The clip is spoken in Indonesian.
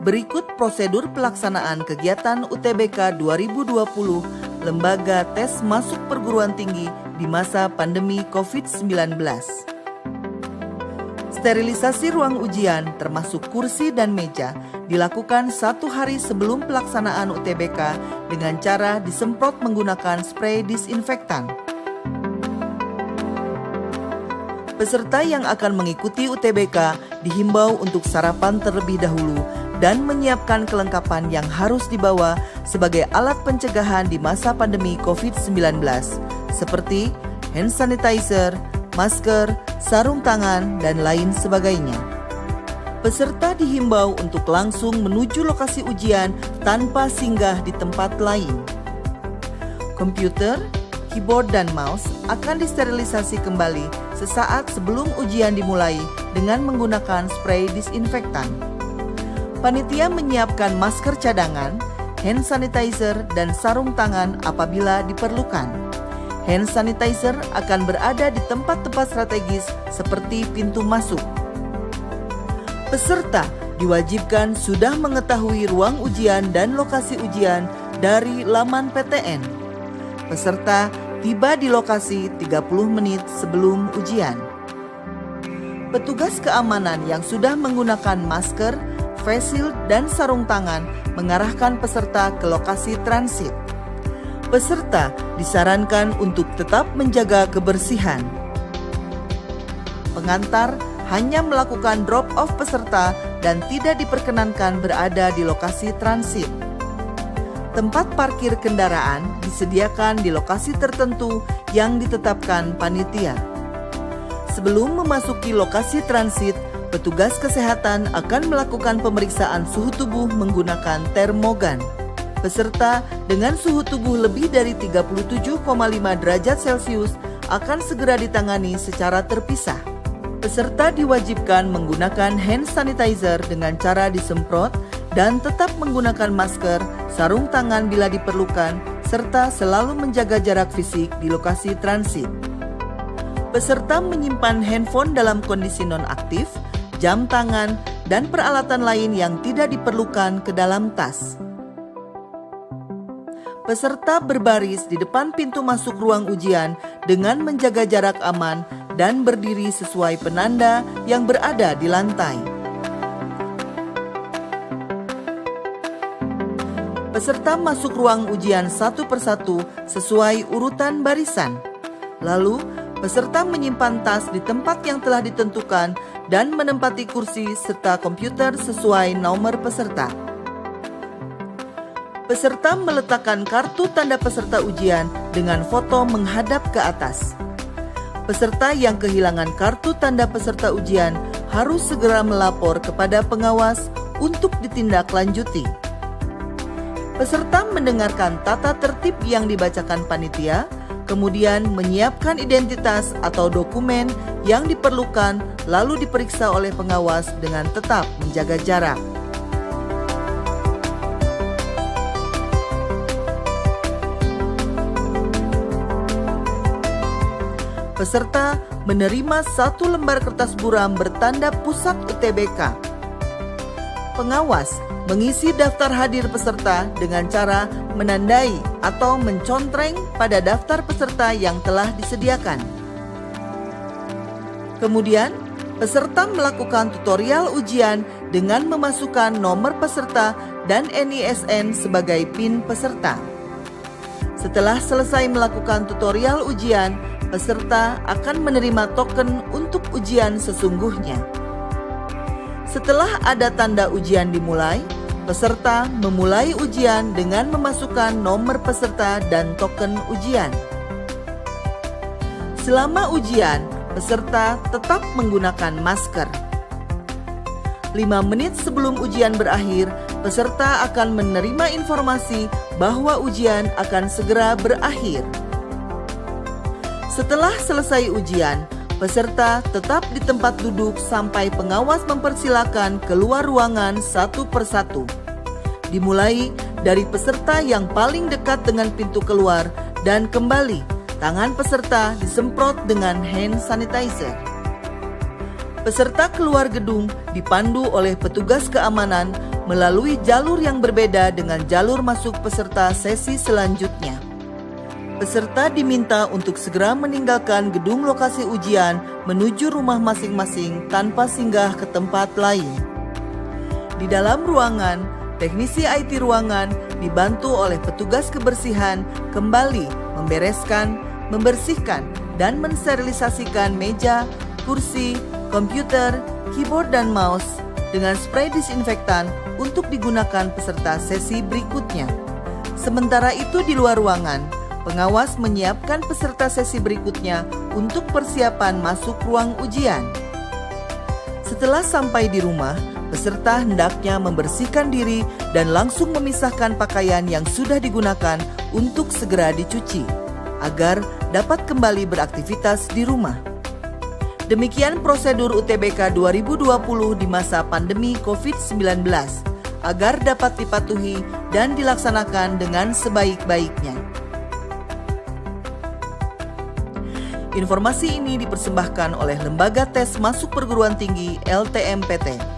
Berikut prosedur pelaksanaan kegiatan UTBK 2020 Lembaga Tes Masuk Perguruan Tinggi di masa pandemi COVID-19. Sterilisasi ruang ujian termasuk kursi dan meja dilakukan 1 hari sebelum pelaksanaan UTBK dengan cara disemprot menggunakan spray disinfektan. Peserta yang akan mengikuti UTBK dihimbau untuk sarapan terlebih dahulu dan menyiapkan kelengkapan yang harus dibawa sebagai alat pencegahan di masa pandemi COVID-19, seperti hand sanitizer, masker, sarung tangan, dan lain sebagainya. Peserta dihimbau untuk langsung menuju lokasi ujian tanpa singgah di tempat lain. Komputer, keyboard, dan mouse akan disterilisasi kembali sesaat sebelum ujian dimulai dengan menggunakan spray disinfektan. Panitia menyiapkan masker cadangan, hand sanitizer, dan sarung tangan apabila diperlukan. Hand sanitizer akan berada di tempat-tempat strategis seperti pintu masuk. Peserta diwajibkan sudah mengetahui ruang ujian dan lokasi ujian dari laman PTN. Peserta tiba di lokasi 30 menit sebelum ujian. Petugas keamanan yang sudah menggunakan masker, face shield, dan sarung tangan mengarahkan peserta ke lokasi transit. Peserta disarankan untuk tetap menjaga kebersihan. Pengantar hanya melakukan drop-off peserta dan tidak diperkenankan berada di lokasi transit. Tempat parkir kendaraan disediakan di lokasi tertentu yang ditetapkan panitia. Sebelum memasuki lokasi transit, petugas kesehatan akan melakukan pemeriksaan suhu tubuh menggunakan termogan. Peserta dengan suhu tubuh lebih dari 37,5 derajat Celcius akan segera ditangani secara terpisah. Peserta diwajibkan menggunakan hand sanitizer dengan cara disemprot dan tetap menggunakan masker, sarung tangan bila diperlukan, serta selalu menjaga jarak fisik di lokasi transit. Peserta menyimpan handphone dalam kondisi nonaktif, jam tangan, dan peralatan lain yang tidak diperlukan ke dalam tas. Peserta berbaris di depan pintu masuk ruang ujian dengan menjaga jarak aman dan berdiri sesuai penanda yang berada di lantai. Peserta masuk ruang ujian satu persatu sesuai urutan barisan. Lalu, peserta menyimpan tas di tempat yang telah ditentukan dan menempati kursi serta komputer sesuai nomor peserta. Peserta meletakkan kartu tanda peserta ujian dengan foto menghadap ke atas. Peserta yang kehilangan kartu tanda peserta ujian harus segera melapor kepada pengawas untuk ditindaklanjuti. Peserta mendengarkan tata tertib yang dibacakan panitia, kemudian menyiapkan identitas atau dokumen yang diperlukan lalu diperiksa oleh pengawas dengan tetap menjaga jarak. Peserta menerima 1 lembar kertas buram bertanda pusat UTBK. Pengawas mengisi daftar hadir peserta dengan cara menandai atau mencontreng pada daftar peserta yang telah disediakan. Kemudian, peserta melakukan tutorial ujian dengan memasukkan nomor peserta dan NISN sebagai PIN peserta. Setelah selesai melakukan tutorial ujian, peserta akan menerima token untuk ujian sesungguhnya. Setelah ada tanda ujian dimulai, peserta memulai ujian dengan memasukkan nomor peserta dan token ujian. Selama ujian, peserta tetap menggunakan masker. 5 menit sebelum ujian berakhir, peserta akan menerima informasi bahwa ujian akan segera berakhir. Setelah selesai ujian, peserta tetap di tempat duduk sampai pengawas mempersilakan keluar ruangan satu persatu. Dimulai dari peserta yang paling dekat dengan pintu keluar dan kembali, tangan peserta disemprot dengan hand sanitizer. Peserta keluar gedung dipandu oleh petugas keamanan melalui jalur yang berbeda dengan jalur masuk peserta sesi selanjutnya. Peserta diminta untuk segera meninggalkan gedung lokasi ujian menuju rumah masing-masing tanpa singgah ke tempat lain. Di dalam ruangan, teknisi IT ruangan dibantu oleh petugas kebersihan kembali membereskan, membersihkan, dan mensterilisasikan meja, kursi, komputer, keyboard, dan mouse dengan spray disinfektan untuk digunakan peserta sesi berikutnya. Sementara itu di luar ruangan, pengawas menyiapkan peserta sesi berikutnya untuk persiapan masuk ruang ujian. Setelah sampai di rumah, peserta hendaknya membersihkan diri dan langsung memisahkan pakaian yang sudah digunakan untuk segera dicuci, agar dapat kembali beraktivitas di rumah. Demikian prosedur UTBK 2020 di masa pandemi COVID-19, agar dapat dipatuhi dan dilaksanakan dengan sebaik-baiknya. Informasi ini dipersembahkan oleh Lembaga Tes Masuk Perguruan Tinggi LTMPT.